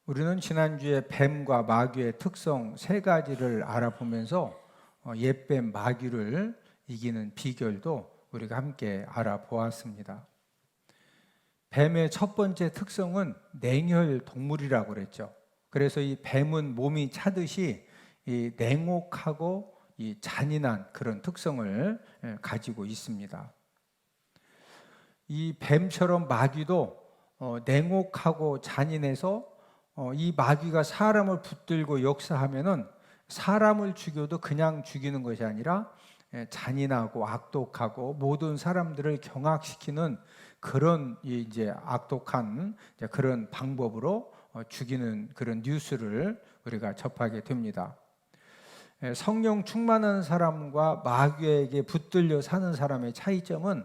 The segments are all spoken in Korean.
우리는 지난주에 뱀과 마귀의 특성 세 가지를 알아보면서 옛뱀 마귀를 이기는 비결도 우리가 함께 알아보았습니다. 뱀의 첫 번째 특성은 냉혈 동물이라고 그랬죠. 그래서 이 뱀은 몸이 차듯이 이 냉혹하고 이 잔인한 그런 특성을 가지고 있습니다. 이 뱀처럼 마귀도 냉혹하고 잔인해서 이 마귀가 사람을 붙들고 역사하면은 사람을 죽여도 그냥 죽이는 것이 아니라 잔인하고 악독하고 모든 사람들을 경악시키는 그런 이제 악독한 그런 방법으로 죽이는 그런 뉴스를 우리가 접하게 됩니다. 성령 충만한 사람과 마귀에게 붙들려 사는 사람의 차이점은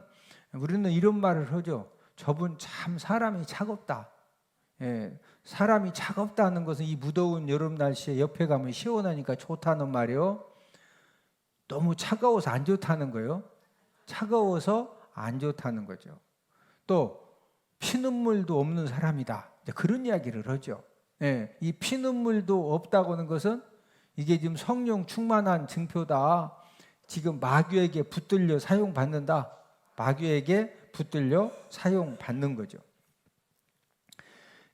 우리는 이런 말을 하죠. 저분 참 사람이 차갑다. 사람이 차갑다는 것은 이 무더운 여름 날씨에 옆에 가면 시원하니까 좋다는 말이요. 너무 차가워서 안 좋다는 거예요. 차가워서 안 좋다는 거죠. 또 피눈물도 없는 사람이다. 그런 이야기를 하죠. 이 피눈물도 없다고 하는 것은 이게 지금 성령 충만한 증표다. 지금 마귀에게 붙들려 사용받는다. 마귀에게 붙들려 사용받는 거죠.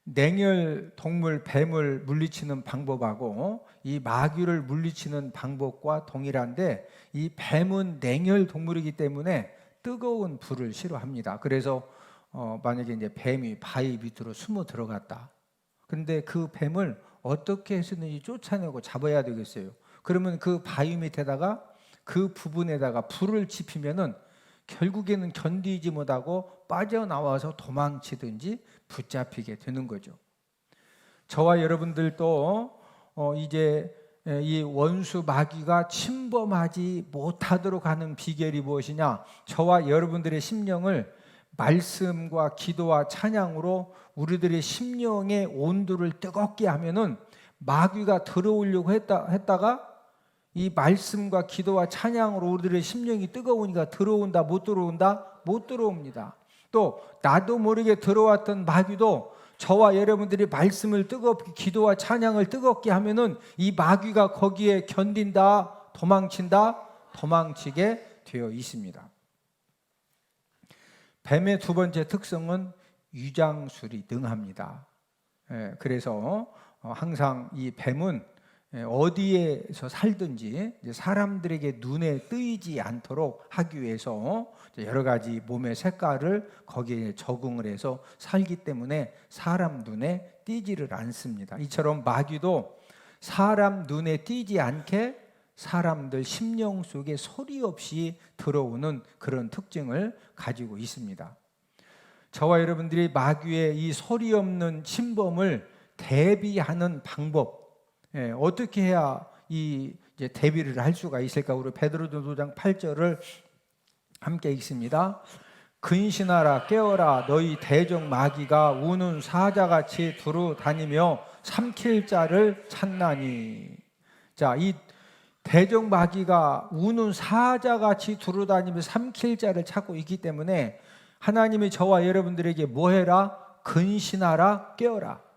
냉혈 동물 뱀을 물리치는 방법하고 이 마귀를 물리치는 방법과 동일한데, 이 뱀은 냉혈 동물이기 때문에 뜨거운 불을 싫어합니다. 그래서 만약에 이제 뱀이 바위 밑으로 숨어 들어갔다. 그런데 그 뱀을 어떻게 해서든지 쫓아내고 잡아야 되겠어요. 그러면 그 바위 밑에다가 그 부분에다가 불을 지피면은 결국에는 견디지 못하고 빠져나와서 도망치든지 붙잡히게 되는 거죠. 저와 여러분들도 이제 이 원수 마귀가 침범하지 못하도록 하는 비결이 무엇이냐? 저와 여러분들의 심령을 말씀과 기도와 찬양으로 우리들의 심령의 온도를 뜨겁게 하면은 마귀가 들어오려고 했다가 이 말씀과 기도와 찬양으로 우리들의 심령이 뜨거우니까 들어온다, 못 들어온다? 못 들어옵니다. 또 나도 모르게 들어왔던 마귀도 저와 여러분들이 말씀을 뜨겁게, 기도와 찬양을 뜨겁게 하면은 이 마귀가 거기에 견딘다, 도망친다, 도망치게 되어 있습니다. 뱀의 두 번째 특성은 위장술이 능합니다. 그래서 항상 이 뱀은 어디에서 살든지 사람들에게 눈에 띄지 않도록 하기 위해서 여러 가지 몸의 색깔을 거기에 적응을 해서 살기 때문에 사람 눈에 띄지를 않습니다. 이처럼 마귀도 사람 눈에 띄지 않게 사람들 심령 속에 소리 없이 들어오는 그런 특징을 가지고 있습니다. 저와 여러분들이 마귀의 이 소리 없는 침범을 대비하는 방법, 어떻게 해야 이제 대비를 할 수가 있을까? 우리 베드로전서 5장 8절을 함께 읽습니다. 근신하라 깨어라 너희 대적 마귀가 우는 사자같이 두루 다니며 삼킬 자를 찾나니. 자, 이 대적 마귀가 우는 사자같이 두루 다니며 삼킬 자를 찾고 있기 때문에 하나님이 저와 여러분들에게 뭐 해라? 근신하라 깨어라.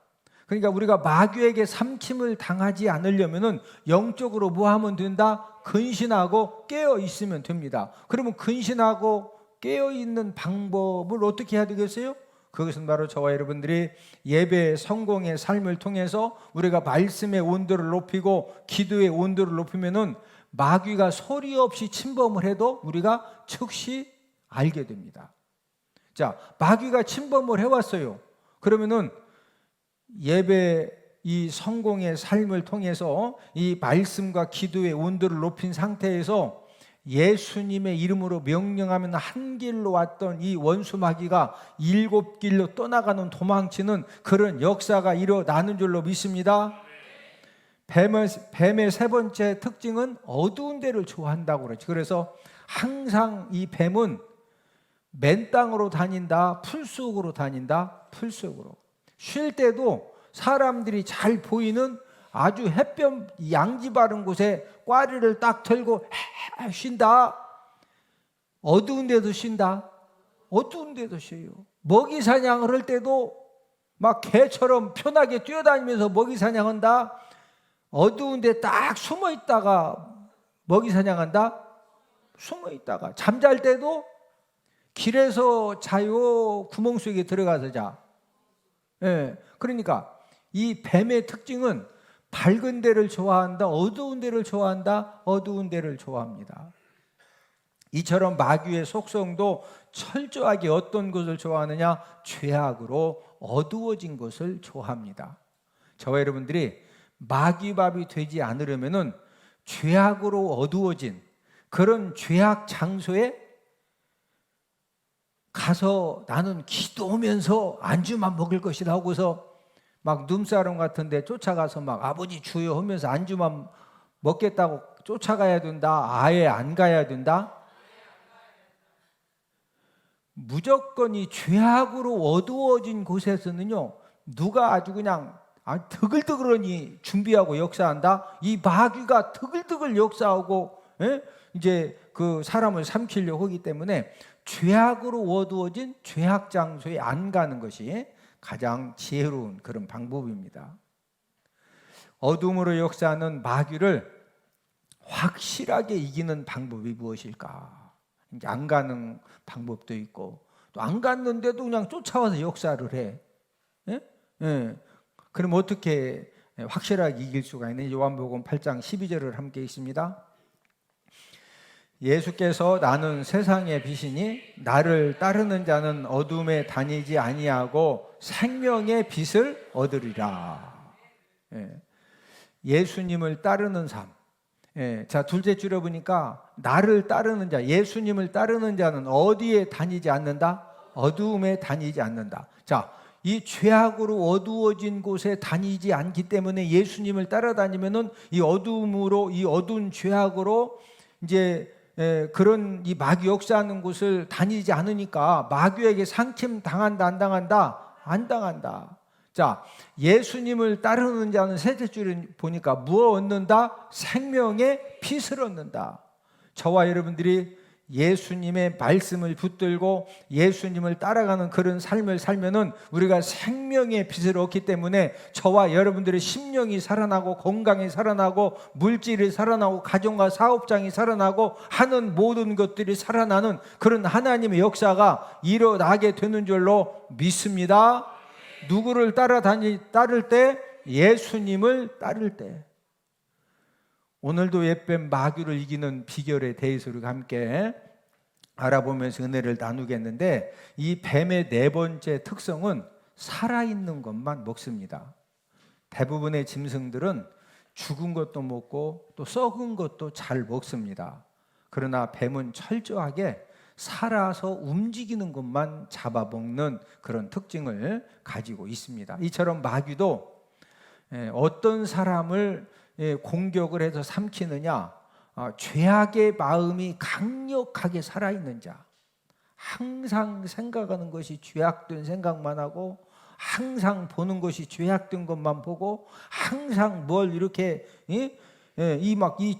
그러니까 우리가 마귀에게 삼킴을 당하지 않으려면은 영적으로 뭐 하면 된다? 근신하고 깨어 있으면 됩니다. 그러면 근신하고 깨어 있는 방법을 어떻게 해야 되겠어요? 그것은 바로 저와 여러분들이 예배 성공의 삶을 통해서 우리가 말씀의 온도를 높이고 기도의 온도를 높이면은 마귀가 소리 없이 침범을 해도 우리가 즉시 알게 됩니다. 자, 마귀가 침범을 해왔어요. 그러면은 예배 이 성공의 삶을 통해서 이 말씀과 기도의 온도를 높인 상태에서 예수님의 이름으로 명령하면 한 길로 왔던 이 원수 마귀가 7길로 떠나가는 도망치는 그런 역사가 일어나는 줄로 믿습니다. 뱀의 세 번째 특징은 어두운 데를 좋아한다고 그러죠. 그래서 항상 이 뱀은 맨 땅으로 다닌다, 풀속으로 다닌다, 풀속으로. 쉴 때도 사람들이 잘 보이는 아주 햇볕 양지 바른 곳에 꽈리를 딱 들고 쉰다. 어두운 데도 쉰다. 어두운 데도 쉬어요. 먹이 사냥을 할 때도 막 개처럼 편하게 뛰어다니면서 먹이 사냥한다. 어두운 데 딱 숨어 있다가 먹이 사냥한다. 숨어 있다가 잠잘 때도 길에서 자요, 구멍 속에 들어가서 자. 예, 그러니까 이 뱀의 특징은 밝은 데를 좋아한다, 어두운 데를 좋아한다, 어두운 데를 좋아합니다. 이처럼 마귀의 속성도 철저하게 어떤 것을 좋아하느냐? 죄악으로 어두워진 것을 좋아합니다. 저와 여러분들이 마귀밥이 되지 않으려면은 죄악으로 어두워진 그런 죄악 장소에 가서 나는 기도하면서 안주만 먹을 것이다 하고서 막 눈사람 같은데 쫓아가서 막 아버지 주여 하면서 안주만 먹겠다고 쫓아가야 된다? 아예 안 가야 된다? 무조건 이 죄악으로 어두워진 곳에서는요, 누가 아주 그냥 드글드글하니 준비하고 역사한다? 이 마귀가 드글드글 역사하고, 예? 이제 그 사람을 삼키려고 하기 때문에 죄악으로 어두워진 죄악 장소에 안 가는 것이 가장 지혜로운 그런 방법입니다. 어둠으로 역사하는 마귀를 확실하게 이기는 방법이 무엇일까? 이제 안 가는 방법도 있고, 또 안 갔는데도 그냥 쫓아와서 역사를 해. 예? 예. 그럼 어떻게 확실하게 이길 수가 있느냐? 요한복음 8장 12절을 함께 읽습니다. 예수께서 나는 세상의 빛이니 나를 따르는 자는 어둠에 다니지 아니하고 생명의 빛을 얻으리라. 예. 예수님을 따르는 삶. 예. 자, 둘째 줄여 보니까 나를 따르는 자, 예수님을 따르는 자는 어디에 다니지 않는다? 어두움에 다니지 않는다. 자, 이 죄악으로 어두워진 곳에 다니지 않기 때문에 예수님을 따라다니면은 이 어두움으로, 이 어두운 죄악으로 이제 그런 이 마귀 역사하는 곳을 다니지 않으니까 마귀에게 상침 당한다, 안 당한다? 안 당한다. 자, 예수님을 따르는 자는 셋째 줄에 보니까 무엇 얻는다? 생명의 빛을 얻는다. 저와 여러분들이 예수님의 말씀을 붙들고 예수님을 따라가는 그런 삶을 살면은 우리가 생명의 빛을 얻기 때문에 저와 여러분들의 심령이 살아나고 건강이 살아나고 물질이 살아나고 가정과 사업장이 살아나고 하는 모든 것들이 살아나는 그런 하나님의 역사가 일어나게 되는 줄로 믿습니다. 누구를 따를 때? 예수님을 따를 때. 오늘도 옛뱀 마귀를 이기는 비결에 대해서 우리가 함께 알아보면서 은혜를 나누겠는데, 이 뱀의 네 번째 특성은 살아있는 것만 먹습니다. 대부분의 짐승들은 죽은 것도 먹고 또 썩은 것도 잘 먹습니다. 그러나 뱀은 철저하게 살아서 움직이는 것만 잡아먹는 그런 특징을 가지고 있습니다. 이처럼 마귀도 어떤 사람을 공격을 해서 삼키느냐? 죄악의 마음이 강력하게 살아있는 자, 항상 생각하는 것이 죄악된 생각만 하고, 항상 보는 것이 죄악된 것만 보고, 항상 뭘 이렇게 이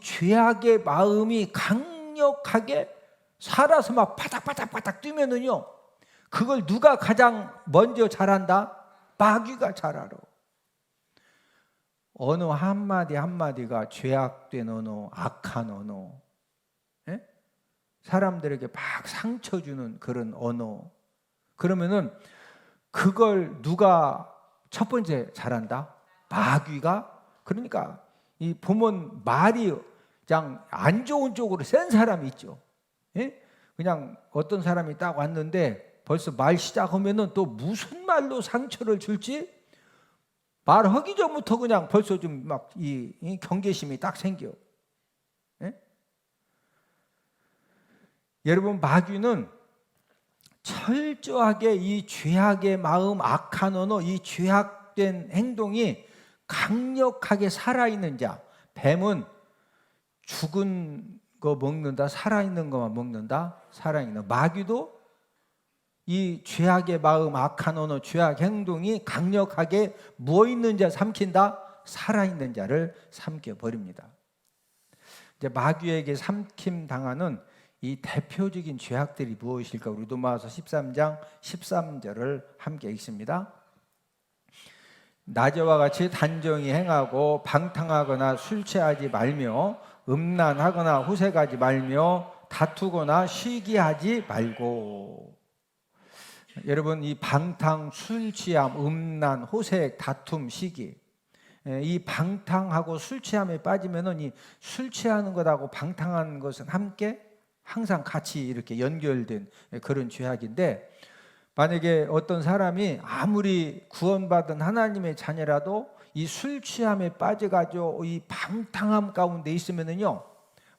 죄악의 마음이 강력하게 살아서 막 바닥바닥바닥 뛰면은요, 그걸 누가 가장 먼저 잘한다? 마귀가 잘 알아. 언어 한마디 한마디가 죄악된 언어, 악한 언어, 예? 사람들에게 막 상처 주는 그런 언어. 그러면은 그걸 누가 첫 번째 잘한다? 마귀가. 그러니까 이 보면 말이 그냥 안 좋은 쪽으로 센 사람이 있죠. 예? 그냥 어떤 사람이 딱 왔는데 벌써 말 시작하면은 또 무슨 말로 상처를 줄지 말하기 전부터 그냥 벌써 좀 막 이 경계심이 딱 생겨. 예? 여러분, 마귀는 철저하게 이 죄악의 마음, 악한 언어, 이 죄악된 행동이 강력하게 살아있는 자. 뱀은 죽은 거 먹는다, 살아있는 것만 먹는다. 살아있는. 마귀도 이 죄악의 마음, 악한 언어, 죄악 행동이 강력하게 무어있는 자 삼킨다? 살아있는 자를 삼켜버립니다. 이제 마귀에게 삼킴 당하는 이 대표적인 죄악들이 무엇일까? 우리 로마서 13장 13절을 함께 읽습니다. 낮에와 같이 단정히 행하고 방탕하거나 술 취하지 말며 음란하거나 호색하지 말며 다투거나 시기하지 말고. 여러분, 이 방탕, 술 취함, 음란, 호색, 다툼, 시기, 이 방탕하고 술 취함에 빠지면은 이 술 취하는 것하고 방탕하는 것은 함께 항상 같이 이렇게 연결된 그런 죄악인데, 만약에 어떤 사람이 아무리 구원받은 하나님의 자녀라도 이 술 취함에 빠져가지고 이 방탕함 가운데 있으면은요,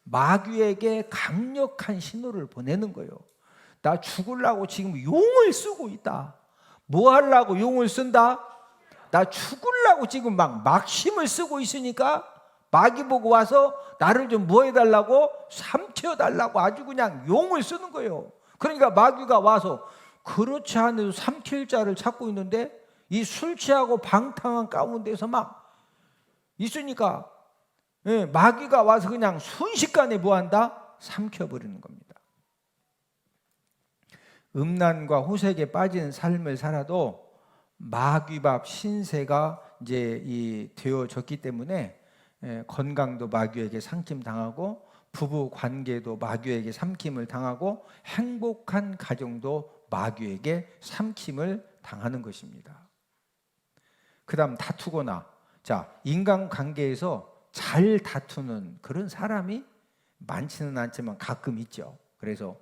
마귀에게 강력한 신호를 보내는 거예요. 나 죽으려고 지금 용을 쓰고 있다. 뭐 하려고 용을 쓴다? 나 죽으려고 지금 막 막심을 쓰고 있으니까 마귀 보고 와서 나를 좀 뭐 해달라고? 삼켜달라고 아주 그냥 용을 쓰는 거예요. 그러니까 마귀가 와서 그렇지 않아도 삼킬 자를 찾고 있는데 이 술 취하고 방탕한 가운데서 막 있으니까 마귀가 와서 그냥 순식간에 뭐 한다? 삼켜버리는 겁니다. 음란과 호색에 빠진 삶을 살아도 마귀밥 신세가 이제 되어졌기 때문에 건강도 마귀에게 삼킴 당하고 부부 관계도 마귀에게 삼킴을 당하고 행복한 가정도 마귀에게 삼킴을 당하는 것입니다. 그다음 다투거나, 자, 인간관계에서 잘 다투는 그런 사람이 많지는 않지만 가끔 있죠. 그래서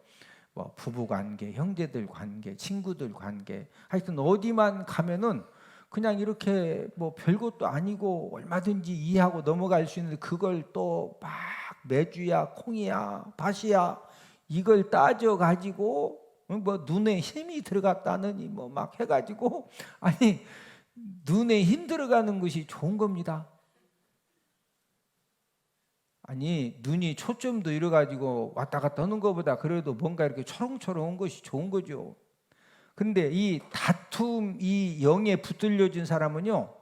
뭐 부부 관계, 형제들 관계, 친구들 관계, 하여튼 어디만 가면은 그냥 이렇게 뭐 별것도 아니고 얼마든지 이해하고 넘어갈 수 있는데 그걸 또 막 매주야, 콩이야, 밭이야 이걸 따져 가지고 뭐 눈에 힘이 들어갔다느니 뭐 막 해가지고, 아니 눈에 힘 들어가는 것이 좋은 겁니다. 아니 눈이 초점도 잃어가지고 왔다 갔다 하는 것보다 그래도 뭔가 이렇게 초롱초롱한 것이 좋은 거죠. 근데 이 다툼, 이 영에 붙들려진 사람은요,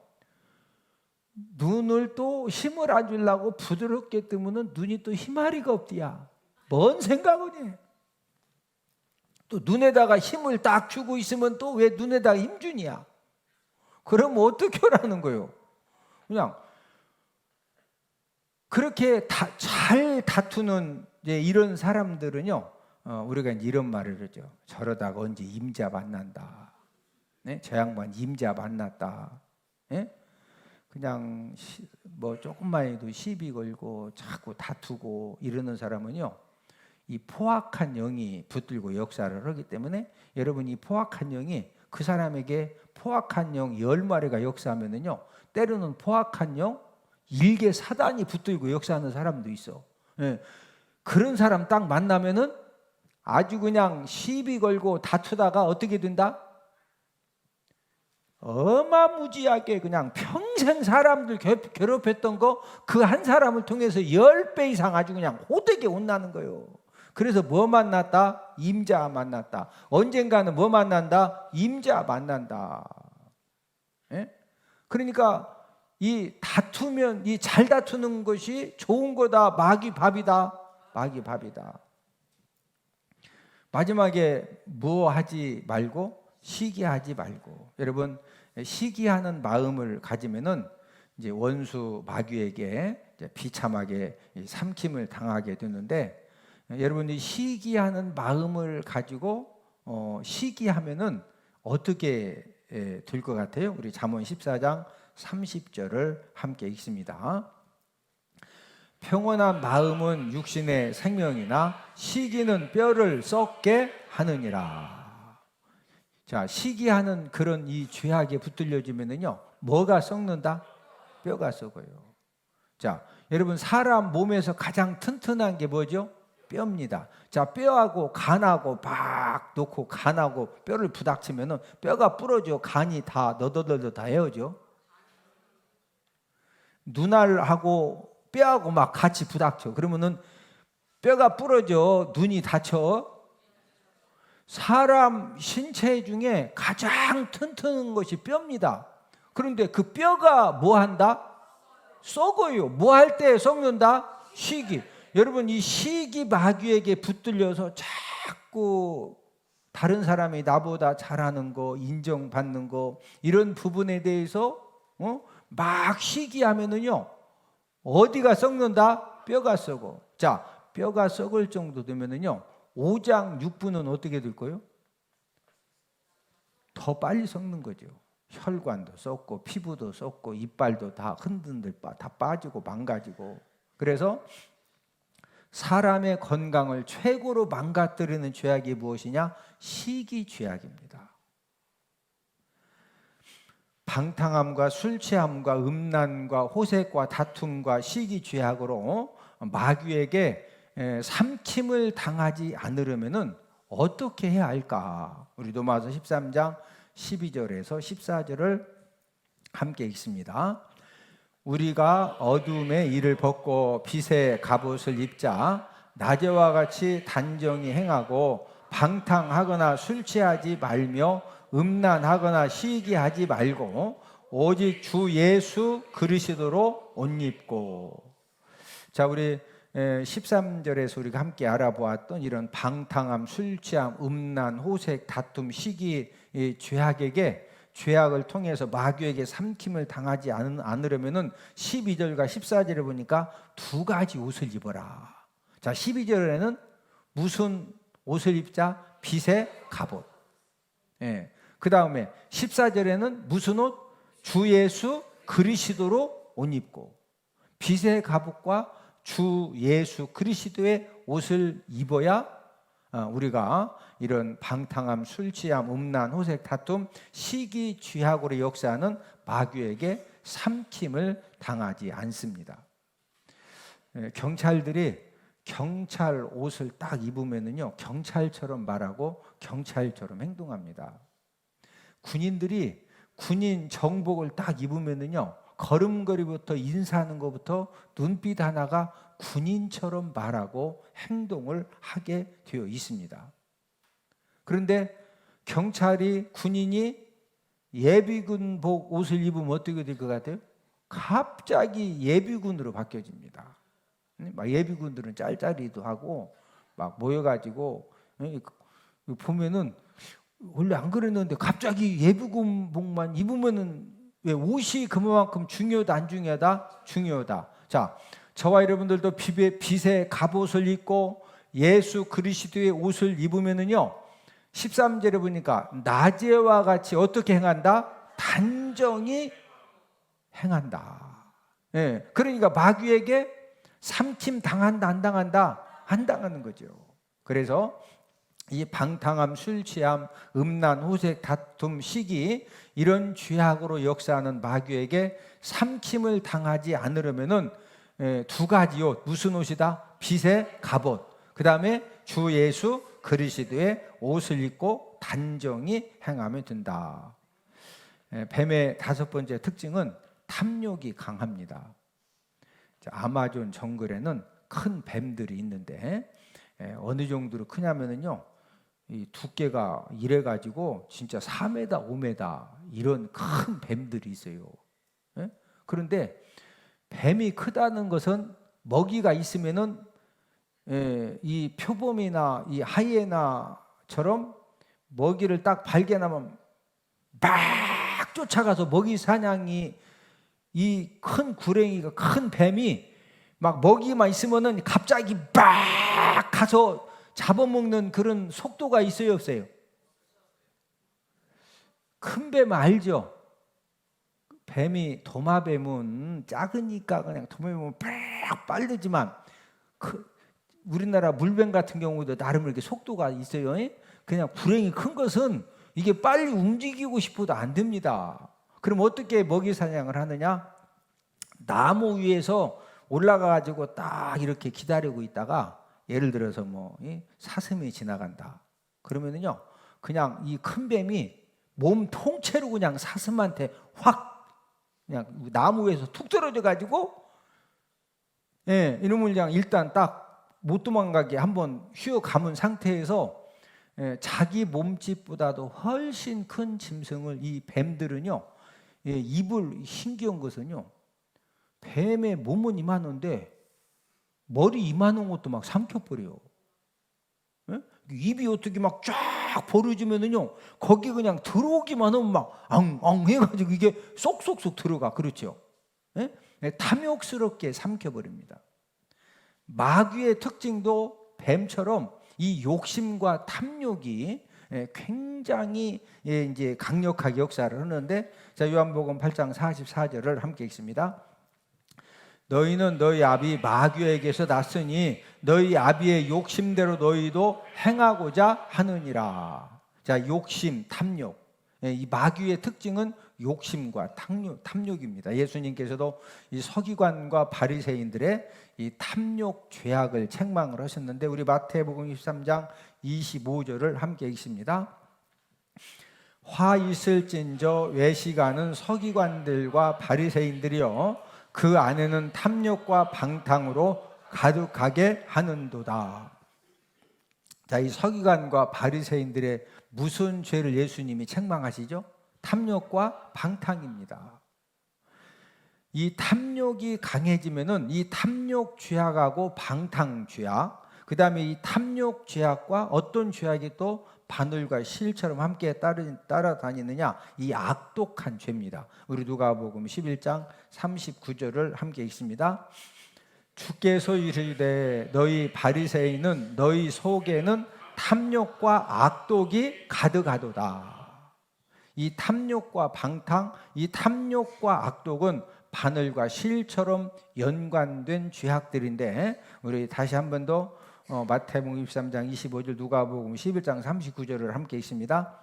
눈을 또 힘을 안 주려고 부드럽게 뜨면은 눈이 또 힘아리가 없디야. 뭔 생각을 해? 또 눈에다가 힘을 딱 주고 있으면 또 왜 눈에다가 힘 주냐? 그럼 어떻게 하라는 거예요? 그냥 그렇게 잘 다투는 이런 사람들은요, 우리가 이런 말을 하죠. 저러다가 언제 임자 만난다. 네? 저 양반 임자 만났다. 네? 그냥 뭐 조금만 해도 시비 걸고 자꾸 다투고 이러는 사람은요, 이 포악한 영이 붙들고 역사를 하기 때문에, 여러분 이 포악한 영이 그 사람에게 포악한 영 10마리가 역사하면은요, 때로는 포악한 영 일개 사단이 붙들고 역사하는 사람도 있어. 예. 그런 사람 딱 만나면은 아주 그냥 시비 걸고 다투다가 어떻게 된다? 어마무지하게 그냥 평생 사람들 괴롭혔던 거 그 한 사람을 통해서 10배 이상 아주 그냥 호되게 혼나는 거예요. 그래서 뭐 만났다? 임자 만났다. 언젠가는 뭐 만난다? 임자 만난다. 예? 그러니까 이 다투면, 이 잘 다투는 것이 좋은 거다. 마귀 밥이다. 마귀 밥이다. 마지막에 뭐 하지 말고? 시기하지 말고. 여러분, 시기하는 마음을 가지면은 이제 원수 마귀에게 이제 비참하게 삼킴을 당하게 되는데, 여러분이 시기하는 마음을 가지고 시기하면은 어떻게 될 것 같아요? 우리 잠언 14장 30절을 함께 읽습니다. 평온한 마음은 육신의 생명이나 시기는 뼈를 썩게 하느니라. 자, 시기하는 그런 이 죄악에 붙들려지면은요, 뭐가 썩는다? 뼈가 썩어요. 자, 여러분 사람 몸에서 가장 튼튼한 게 뭐죠? 뼈입니다. 자, 뼈하고 간하고 막 놓고 간하고 뼈를 부닥치면은 뼈가 부러져. 간이 다 너덜너덜 다 헤어져. 눈알하고 뼈하고 막 같이 부닥쳐. 그러면은 뼈가 부러져. 눈이 다쳐. 사람 신체 중에 가장 튼튼한 것이 뼈입니다. 그런데 그 뼈가 뭐 한다? 썩어요. 뭐 할 때 썩는다? 시기. 여러분 이 시기 마귀에게 붙들려서 자꾸 다른 사람이 나보다 잘하는 거, 인정받는 거, 이런 부분에 대해서 막 시기하면은요 어디가 썩는다? 뼈가 썩어. 자, 뼈가 썩을 정도 되면은요 5장 6분은 어떻게 될 거예요? 더 빨리 썩는 거죠. 혈관도 썩고 피부도 썩고 이빨도 다 흔들흔들 다 빠지고 망가지고. 그래서 사람의 건강을 최고로 망가뜨리는 죄악이 무엇이냐? 시기죄악입니다. 방탕함과 술 취함과 음란과 호색과 다툼과 시기죄악으로 마귀에게 삼킴을 당하지 않으려면은 어떻게 해야 할까? 우리 로마서 13장 12절에서 14절을 함께 읽습니다. 우리가 어둠의 일을 벗고 빛의 갑옷을 입자. 낮에와 같이 단정히 행하고 방탕하거나 술 취하지 말며 음란하거나 시기하지 말고 오직 주 예수 그리스도로 옷 입고. 자, 우리 13절에서 우리가 함께 알아보았던 이런 방탕함, 술 취함, 음란, 호색, 다툼, 시기, 죄악에게 죄악을 통해서 마귀에게 삼킴을 당하지 않으려면은 12절과 14절에 보니까 두 가지 옷을 입어라. 자, 12절에는 무슨 옷을 입자? 빛의 갑옷. 예. 그 다음에 14절에는 무슨 옷? 주 예수 그리스도로 옷 입고. 빛의 갑옷과 주 예수 그리스도의 옷을 입어야 우리가 이런 방탕함, 술 취함, 음란, 호색, 다툼, 시기, 죄악으로 역사하는 마귀에게 삼킴을 당하지 않습니다. 경찰들이 경찰 옷을 딱 입으면은요 경찰처럼 말하고 경찰처럼 행동합니다. 군인들이 군인 정복을 딱 입으면은요 걸음걸이부터 인사하는 것부터 눈빛 하나가 군인처럼 말하고 행동을 하게 되어 있습니다. 그런데 경찰이 군인이 예비군복 옷을 입으면 어떻게 될 것 같아요? 갑자기 예비군으로 바뀌어집니다. 막 예비군들은 짤짤이도 하고 막 모여가지고 보면은 원래 안 그랬는데 갑자기 예비군복만 입으면은 왜 옷이 그만큼 중요하다 안 중요하다? 중요하다. 자, 저와 여러분들도 빛의 갑옷을 입고 예수 그리스도의 옷을 입으면은요 13절에 보니까 낮에와 같이 어떻게 행한다? 단정히 행한다. 예, 그러니까 마귀에게 삼킴 당한다 안 당한다? 안 당하는 거죠. 그래서 이 방탕함, 술 취함, 음란, 호색, 다툼, 시기 이런 죄악으로 역사하는 마귀에게 삼킴을 당하지 않으려면은 두 가지 옷. 무슨 옷이다? 빛의 갑옷. 그 다음에 주 예수 그리스도의 옷을 입고 단정히 행하면 된다. 뱀의 다섯 번째 특징은 탐욕이 강합니다. 아마존 정글에는 큰 뱀들이 있는데 어느 정도로 크냐면은요 이 두께가 이래 가지고 진짜 4m, 5m 이런 큰 뱀들이 있어요. 그런데 뱀이 크다는 것은 먹이가 있으면은 이 표범이나 이 하이에나처럼 먹이를 딱 발견하면 막 쫓아가서 먹이 사냥이 이 큰 구렁이가 큰 뱀이 막 먹이만 있으면은 갑자기 막 가서 잡아먹는 그런 속도가 있어요, 없어요? 큰 뱀 알죠? 뱀이 도마뱀은 작으니까 그냥 도마뱀은 팍 빨리지만 우리나라 물뱀 같은 경우도 나름 이렇게 속도가 있어요. 그냥 구렁이 큰 것은 이게 빨리 움직이고 싶어도 안 됩니다. 그럼 어떻게 먹이 사냥을 하느냐? 나무 위에서 올라가 가지고 딱 이렇게 기다리고 있다가 예를 들어서 뭐 사슴이 지나간다. 그러면은요 그냥 이 큰 뱀이 몸 통째로 그냥 사슴한테 확 그냥 나무 위에서 툭 떨어져 가지고 이놈을 그냥 일단 딱 못 도망가게 한번 휘어 감은 상태에서 자기 몸집보다도 훨씬 큰 짐승을 이 뱀들은요 입을 신기한 것은요 뱀의 몸은 이만한데 머리 이만한 것도 막 삼켜버려요. 입이 어떻게 막 쫙 막 벌어지면은요, 거기 그냥 들어오기만 하면 막 앙앙 해가지고 이게 쏙쏙쏙 들어가. 그렇죠? 예? 탐욕스럽게 삼켜버립니다. 마귀의 특징도 뱀처럼 이 욕심과 탐욕이 굉장히 이제 강력하게 역사를 하는데, 자, 요한복음 8장 44절을 함께 읽습니다. 너희는 너희 아비 마귀에게서 났으니 너희 아비의 욕심대로 너희도 행하고자 하느니라. 자, 욕심, 탐욕. 이 마귀의 특징은 욕심과 탐욕입니다. 예수님께서도 이 서기관과 바리새인들의 이 탐욕 죄악을 책망을 하셨는데, 우리 마태복음 23장 25절을 함께 읽습니다. 화 있을진저 외식하는 서기관들과 바리새인들이여 그 안에는 탐욕과 방탕으로 가득하게 하는도다. 자, 이 서기관과 바리새인들의 무슨 죄를 예수님이 책망하시죠? 탐욕과 방탕입니다. 이 탐욕이 강해지면은 이 탐욕 죄악하고 방탕 죄악, 그 다음에 이 탐욕 죄악과 어떤 죄악이 또 바늘과 실처럼 함께 따라다니느냐, 이 악독한 죄입니다. 우리 누가복음 11장 39절을 함께 읽습니다. 주께서 이르시되 너희 바리새인은 너희 속에는 탐욕과 악독이 가득하도다. 이 탐욕과 방탕, 이 탐욕과 악독은 바늘과 실처럼 연관된 죄악들인데, 우리 다시 한 번 더 마태복음 23장 25절, 누가복음 11장 39절을 함께 읽습니다.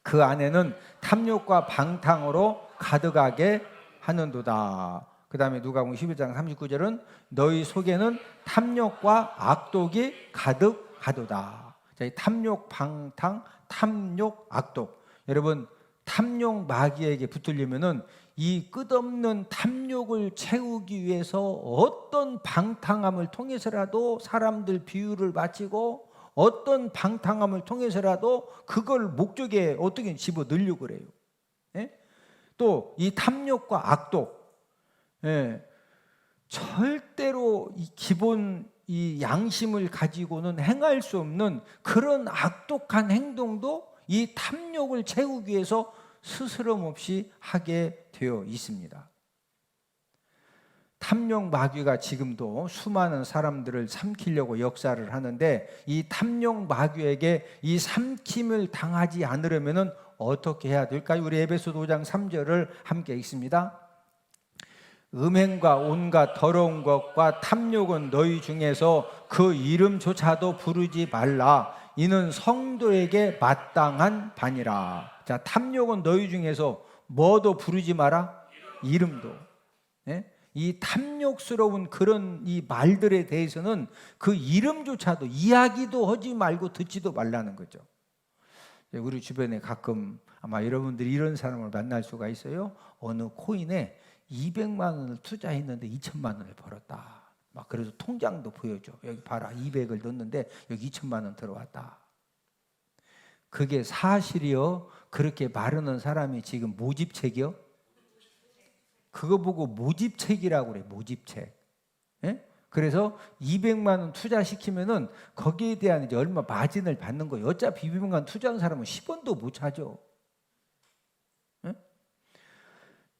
그 안에는 탐욕과 방탕으로 가득하게 하는도다. 그 다음에 누가복음 11장 39절은 너희 속에는 탐욕과 악독이 가득하도다. 자, 이 탐욕, 방탕, 탐욕, 악독. 여러분, 탐욕 마귀에게 붙들리면은 이 끝없는 탐욕을 채우기 위해서 어떤 방탕함을 통해서라도 사람들 비유를 바치고, 어떤 방탕함을 통해서라도 그걸 목적에 어떻게 집어 넣으려고 그래요. 예? 또 이 탐욕과 악독, 예, 절대로 이 기본 이 양심을 가지고는 행할 수 없는 그런 악독한 행동도 이 탐욕을 채우기 위해서 스스럼 없이 하게 되어 있습니다. 탐욕 마귀가 지금도 수많은 사람들을 삼키려고 역사를 하는데, 이 탐욕 마귀에게 이 삼킴을 당하지 않으려면 어떻게 해야 될까요? 우리 에베소 5장 3절을 함께 읽습니다. 음행과 온갖 더러운 것과 탐욕은 너희 중에서 그 이름조차도 부르지 말라. 이는 성도에게 마땅한 바니라. 자, 탐욕은 너희 중에서 뭐도 부르지 마라? 이름도. 예? 이 탐욕스러운 그런 이 말들에 대해서는 그 이름조차도 이야기도 하지 말고 듣지도 말라는 거죠. 우리 주변에 가끔 아마 여러분들이 이런 사람을 만날 수가 있어요. 어느 코인에 200만 원을 투자했는데 2천만 원을 벌었다. 막 그래서 통장도 보여줘. 여기 봐라, 200을 넣었는데 여기 2천만 원 들어왔다. 그게 사실이요? 그렇게 말하는 사람이 지금 모집책이요? 그거 보고 모집책이라고 그래. 모집책. 예? 그래서 200만 원 투자시키면은 거기에 대한 이제 얼마 마진을 받는 거예요. 어차피 200만 원 투자한 사람은 10원도 못 차죠. 예?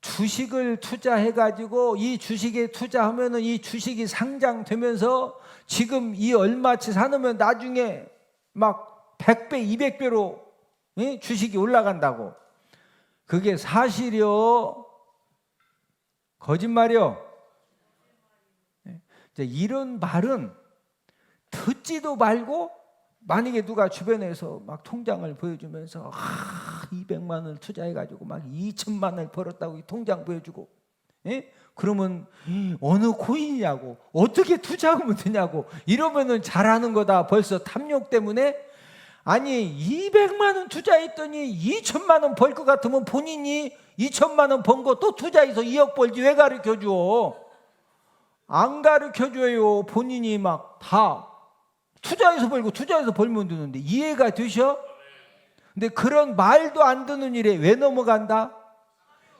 주식을 투자해가지고 이 주식에 투자하면은 이 주식이 상장되면서 지금 이 얼마치 사놓으면 나중에 막 100배, 200배로 주식이 올라간다고. 그게 사실이요? 거짓말이요? 이런 말은 듣지도 말고, 만약에 누가 주변에서 막 통장을 보여주면서 200만 원을 투자해가지고 막 2천만 원을 벌었다고 통장 보여주고, 예? 그러면 어느 코인이냐고, 어떻게 투자하면 되냐고 이러면은 잘하는 거다. 벌써 탐욕 때문에. 아니 200만 원 투자했더니 2천만 원 벌 것 같으면 본인이 2천만 원 번 거 또 투자해서 2억 벌지 왜 가르쳐줘? 안 가르쳐줘요. 본인이 막 다 투자해서 벌고 투자해서 벌면 되는데. 이해가 되셔? 근데 그런 말도 안 듣는 일에 왜 넘어간다?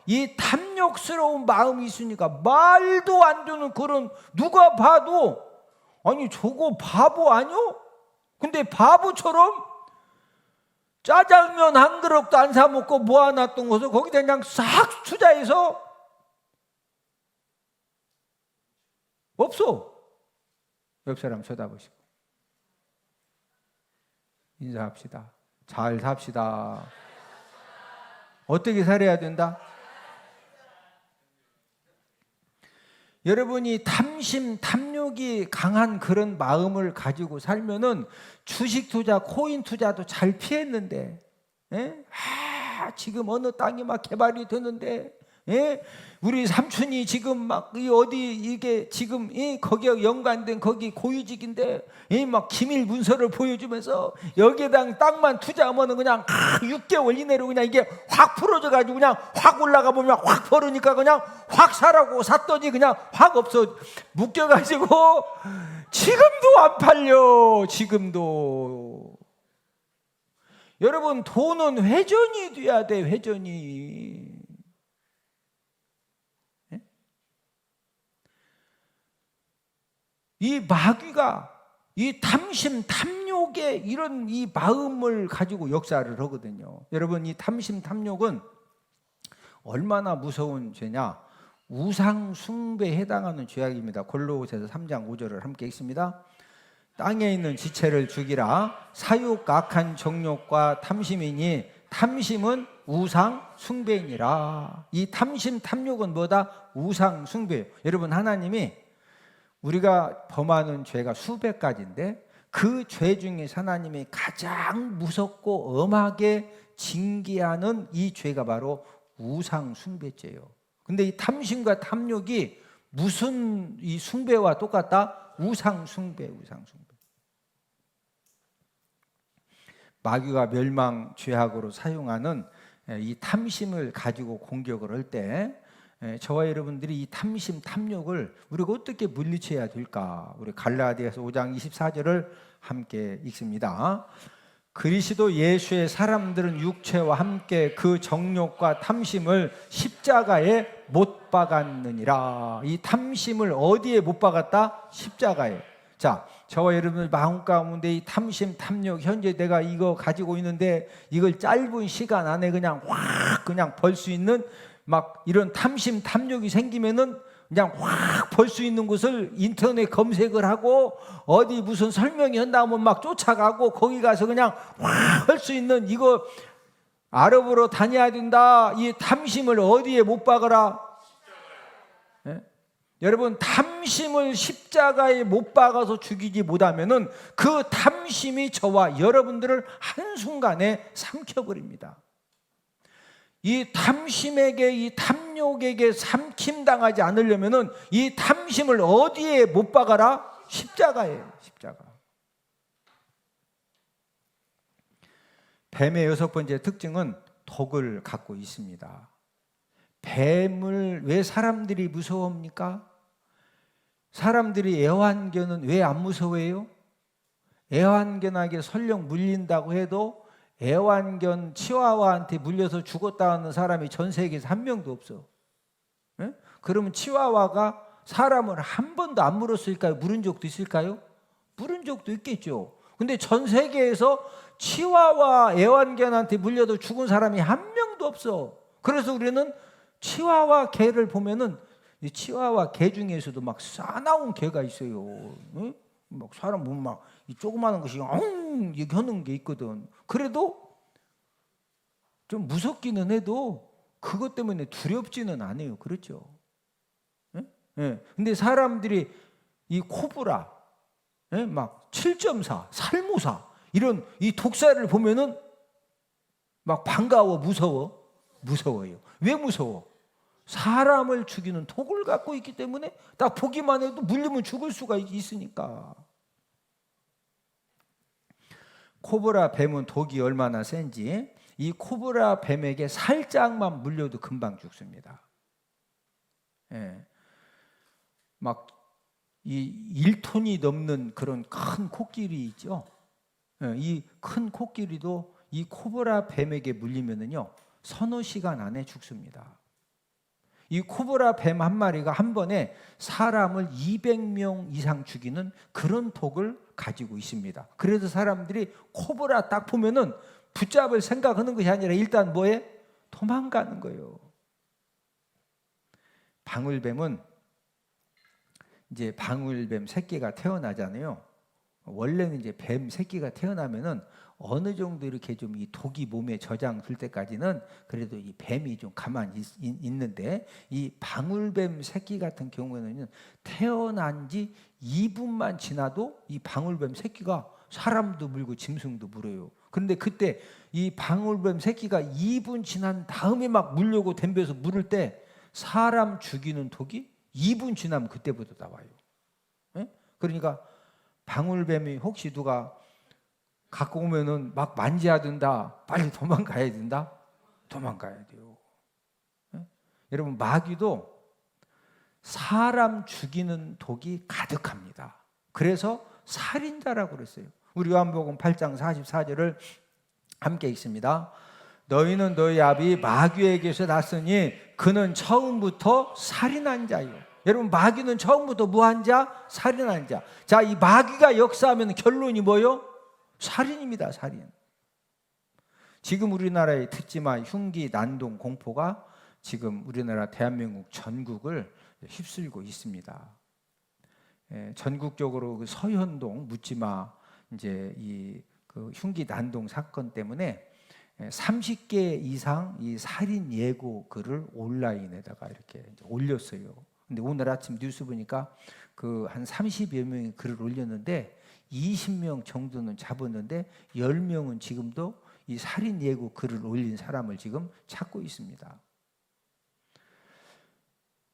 이 탐욕스러운 마음이 있으니까. 말도 안 되는 그런, 누가 봐도 아니 저거 바보 아니요? 근데 바보처럼 짜장면 한 그릇도 안 사 먹고 모아놨던 것을 거기다 그냥 싹 투자해서 없어. 옆 사람 쳐다보시고 인사합시다. 잘 삽시다. 어떻게 살아야 된다? 여러분이 탐심, 탐욕이 강한 그런 마음을 가지고 살면은 주식 투자, 코인 투자도 잘 피했는데, 지금 어느 땅이 막 개발이 되는데, 우리 삼촌이 지금 막 어디 이게 지금 거기에 연관된 거기 고위직인데 막 기밀 문서를 보여주면서 여기에다 땅만 투자하면은 그냥 6개월 이내로 그냥 이게 확 풀어져 가지고 그냥 확 올라가 보면 확 벌으니까 그냥 확 사라고 샀더니 그냥 확 없어 묶여 가지고 지금도 안 팔려. 지금도. 여러분, 돈은 회전이 돼야 돼. 회전이. 이 마귀가 이 탐심, 탐욕의 이런 이 마음을 가지고 역사를 하거든요. 여러분, 이 탐심, 탐욕은 얼마나 무서운 죄냐? 우상 숭배에 해당하는 죄악입니다. 골로새서 3장 5절을 함께 읽습니다. 땅에 있는 지체를 죽이라. 사욕, 악한 정욕과 탐심이니 탐심은 우상 숭배이니라. 이 탐심, 탐욕은 뭐다? 우상 숭배예요. 여러분, 하나님이 우리가 범하는 죄가 수백 가지인데 그 죄 중에 하나님이 가장 무섭고 엄하게 징계하는 이 죄가 바로 우상 숭배죄예요. 근데 이 탐심과 탐욕이 무슨 이 숭배와 똑같다? 우상 숭배, 우상 숭배. 마귀가 멸망 죄악으로 사용하는 이 탐심을 가지고 공격을 할 때 저와 여러분들이 이 탐심, 탐욕을 우리가 어떻게 물리쳐야 될까? 우리 갈라디아서 5장 24절을 함께 읽습니다. 그리스도 예수의 사람들은 육체와 함께 그 정욕과 탐심을 십자가에 못 박았느니라. 이 탐심을 어디에 못 박았다? 십자가에. 자, 저와 여러분들 마음 가운데 이 탐심, 탐욕, 현재 내가 이거 가지고 있는데 이걸 짧은 시간 안에 그냥 확 그냥 벌 수 있는 막 이런 탐심, 탐욕이 생기면은 그냥 확 벌 수 있는 곳을 인터넷 검색을 하고 어디 무슨 설명이 한다면 막 쫓아가고 거기 가서 그냥 확 할 수 있는 이거 알아보러 다녀야 된다. 이 탐심을 어디에 못 박아라? 여러분, 탐심을 십자가에 못 박아서 죽이지 못하면은 그 탐심이 저와 여러분들을 한순간에 삼켜버립니다. 이 탐심에게, 이 탐욕에게 삼킴당하지 않으려면은 이 탐심을 어디에 못 박아라? 십자가에. 십자가. 뱀의 6번째 특징은 독을 갖고 있습니다. 뱀을 왜 사람들이 무서워합니까? 사람들이 애완견은 왜 안 무서워해요? 애완견에게 설령 물린다고 해도 애완견 치와와한테 물려서 죽었다 하는 사람이 전 세계에서 한 명도 없어. 네? 그러면 치와와가 사람을 한 번도 안 물었을까요? 물은 적도 있을까요? 물은 적도 있겠죠. 근데 전 세계에서 치와와 애완견한테 물려도 죽은 사람이 한 명도 없어. 그래서 우리는 치와와 개를 보면은 이 치와와 개 중에서도 막 싸나운 개가 있어요. 응? 막 사람 보면 막 이 조그마한 것이 이렇게 하는 게 있거든. 그래도 좀 무섭기는 해도 그것 때문에 두렵지는 않아요. 그렇죠? 예? 예. 근데 사람들이 이 코브라, 예? 막 7.4, 살모사 이런 이 독사를 보면은 막 반가워, 무서워? 무서워요. 왜 무서워? 사람을 죽이는 독을 갖고 있기 때문에 딱 보기만 해도 물리면 죽을 수가 있으니까. 코브라 뱀은 독이 얼마나 센지 이 코브라 뱀에게 살짝만 물려도 금방 죽습니다. 예. 막 이 1톤이 넘는 그런 큰 코끼리 있죠. 예. 이 큰 코끼리도 이 코브라 뱀에게 물리면은요 서너 시간 안에 죽습니다. 이 코브라 뱀 한 마리가 한 번에 사람을 200명 이상 죽이는 그런 독을 가지고 있습니다. 그래서 사람들이 코브라 딱 보면은 붙잡을 생각하는 것이 아니라 일단 뭐해? 도망가는 거예요. 방울뱀은 이제 방울뱀 새끼가 태어나잖아요. 원래는 이제 뱀 새끼가 태어나면은 어느 정도 이렇게 좀 이 독이 몸에 저장될 때까지는 그래도 이 뱀이 좀 가만히 있는데, 이 방울뱀 새끼 같은 경우에는 태어난 지 2분만 지나도 이 방울뱀 새끼가 사람도 물고 짐승도 물어요. 그런데 그때 이 방울뱀 새끼가 2분 지난 다음에 막 물려고 덤벼서 물을 때 사람 죽이는 독이 2분 지나면 그때부터 나와요. 그러니까 방울뱀이 혹시 누가 갖고 오면은 막 만져야 된다, 빨리 도망가야 된다, 도망가야 돼요. 여러분, 마귀도 사람 죽이는 독이 가득합니다. 그래서 살인자라고 그랬어요. 우리 요한복음 8장 44절을 함께 읽습니다. 너희는 너희 아비 마귀에게서 났으니 그는 처음부터 살인한 자요. 여러분, 마귀는 처음부터 뭐한 자? 살인한 자. 자, 이 마귀가 역사하면 결론이 뭐요? 살인입니다. 살인. 지금 우리나라의 특지마 흉기 난동 공포가 지금 우리나라 대한민국 전국을 휩쓸고 있습니다. 전국적으로 그 서현동 묻지마 이제 그 흉기 난동 사건 때문에 30개 이상 이 살인 예고 글을 온라인에다가 이렇게 올렸어요. 근데 오늘 아침 뉴스 보니까 그 한 30여 명이 글을 올렸는데 20명 정도는 잡았는데 10명은 지금도 이 살인 예고 글을 올린 사람을 지금 찾고 있습니다.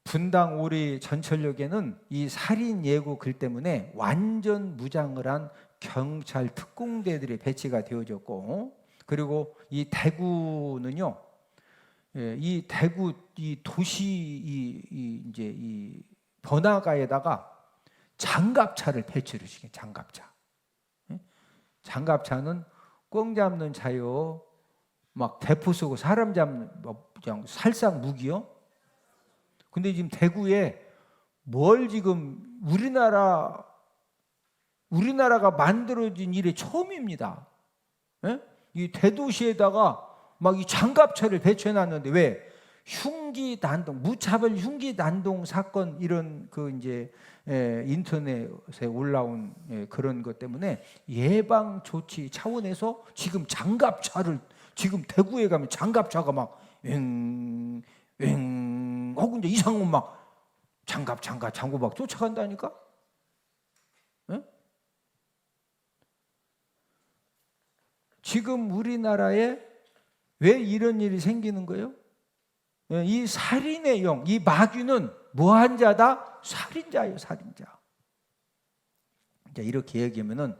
분당 오리 전철역에는 이 살인 예고 글 때문에 완전 무장을 한 경찰 특공대들이 배치가 되어졌고, 그리고 이 대구는요, 이 대구 이 도시 이제 이 번화가에다가 장갑차를 배치를 시켜. 장갑차. 장갑차는 꽁 잡는 차요, 막 대포 쏘고 사람 잡는 그냥 살상 무기요. 근데 지금 대구에 뭘 지금 우리나라가 만들어진 일이 처음입니다. 이 대도시에다가 막 이 장갑차를 배치해 놨는데 왜? 흉기 난동, 무차별 흉기 난동 사건, 이런 그 이제 인터넷에 올라온 그런 것 때문에 예방 조치 차원에서 지금 장갑차를, 지금 대구에 가면 장갑차가 막 혹은 이제 이상한 막 장구 막 쫓아간다니까. 지금 우리나라에 왜 이런 일이 생기는 거예요? 이 살인의 영, 이 마귀는 뭐한 자다? 살인자예요, 살인자. 이렇게 얘기하면은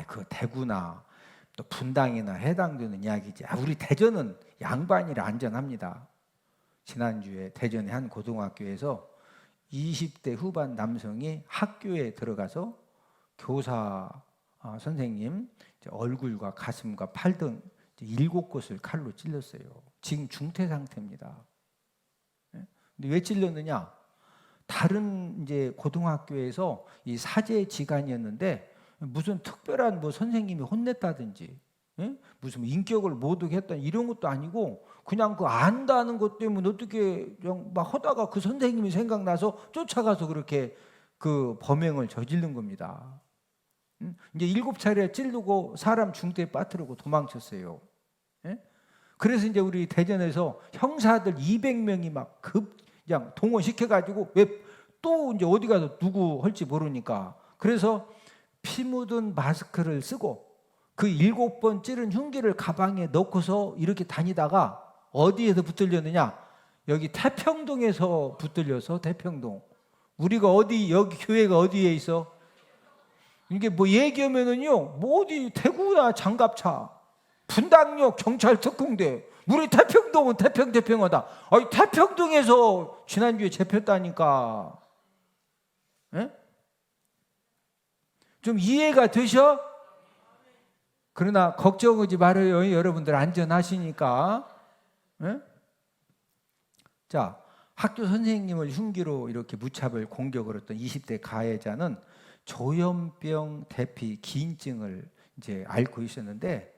그 대구나 또 분당이나 해당되는 이야기지. 우리 대전은 양반이라 안전합니다. 지난주에 대전의 한 고등학교에서 20대 후반 남성이 학교에 들어가서 교사 선생님 얼굴과 가슴과 팔 등 7곳을 칼로 찔렀어요. 지금 중태 상태입니다. 근데 왜 찔렀느냐? 다른 이제 고등학교에서 이 사제지간이었는데 무슨 특별한 뭐 선생님이 혼냈다든지, 무슨 인격을 모독 했다 이런 것도 아니고 그냥 그 안다는 것 때문에 어떻게 그냥 막 하다가 그 선생님이 생각나서 쫓아가서 그렇게 그 범행을 저지른 겁니다. 이제 7차례 찌르고 사람 중대에 빠뜨리고 도망쳤어요. 그래서 이제 우리 대전에서 형사들 200명이 막 그냥 동원시켜가지고, 왜 또 이제 어디 가서 누구 할지 모르니까, 그래서 피 묻은 마스크를 쓰고 그 7번 찌른 흉기를 가방에 넣고서 이렇게 다니다가 어디에서 붙들렸느냐? 여기 태평동에서 붙들려서. 태평동. 우리가 어디, 여기 교회가 어디에 있어? 이게 뭐 얘기하면은요, 뭐 어디 대구나 장갑차, 분당역 경찰 특공대, 우리 태평동은 태평하다. 태평동에서 지난주에 잡혔다니까. 좀 이해가 되셔? 그러나 걱정하지 말아요. 여러분들 안전하시니까. 자, 학교 선생님을 흉기로 이렇게 무차별 공격을 했던 20대 가해자는 조현병 대피 기인증을 이제 앓고 있었는데,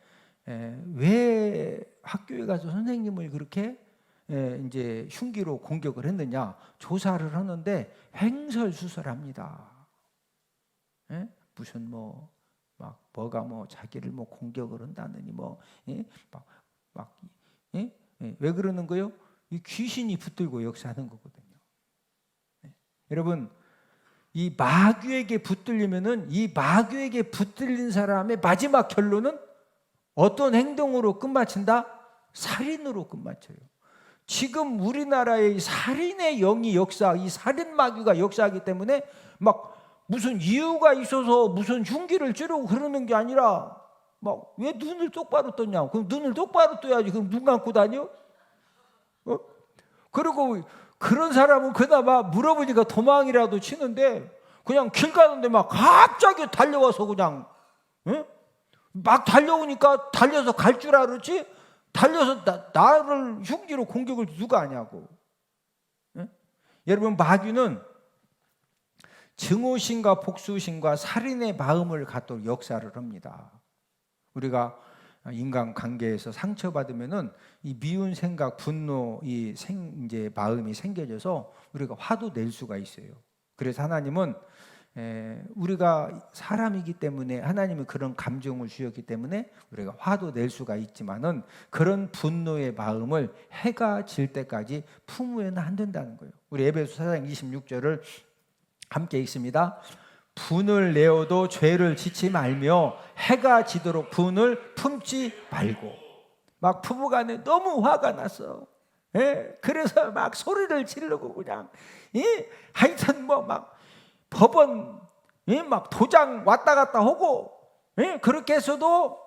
왜 학교에 가서 선생님을 그렇게 이제 흉기로 공격을 했느냐 조사를 하는데 횡설수설합니다. 무슨 뭐가 자기를 공격을 한다느니 왜 그러는 거요? 이 귀신이 붙들고 역사하는 거거든요. 여러분, 이 마귀에게 붙들리면은 이 마귀에게 붙들린 사람의 마지막 결론은 어떤 행동으로 끝마친다? 살인으로 끝마쳐요. 지금 우리나라의 살인의 영이 이 살인 마귀가 역사하기 때문에 무슨 이유가 있어서 무슨 흉기를 찌르고 그러는 게 아니라 왜 눈을 똑바로 떴냐고. 그럼 눈을 똑바로 떠야지. 그럼 눈 감고 다녀? 그리고 그런 사람은 그나마 물어보니까 도망이라도 치는데 그냥 길 가는데 갑자기 달려와서 그냥 막 달려오니까 달려서 갈 줄 알았지 달려서 나를 흉기로 공격을 누가 하냐고. 여러분, 마귀는 증오심과 복수심과 살인의 마음을 갖도록 역사를 합니다. 우리가 인간 관계에서 상처받으면은 이 미운 생각, 분노, 이제 마음이 생겨져서 우리가 화도 낼 수가 있어요. 그래서 하나님은 우리가 사람이기 때문에 하나님은 그런 감정을 주셨기 때문에 우리가 화도 낼 수가 있지만은 그런 분노의 마음을 해가 질 때까지 품으면 안 된다는 거예요. 우리 에베소 4장 26절을 함께 읽습니다. 분을 내어도 죄를 짓지 말며 해가 지도록 분을 품지 말고. 부부간에 너무 화가 났어. 그래서 소리를 지르고 그냥 하여튼 법원 도장 왔다 갔다 하고 그렇게 해서도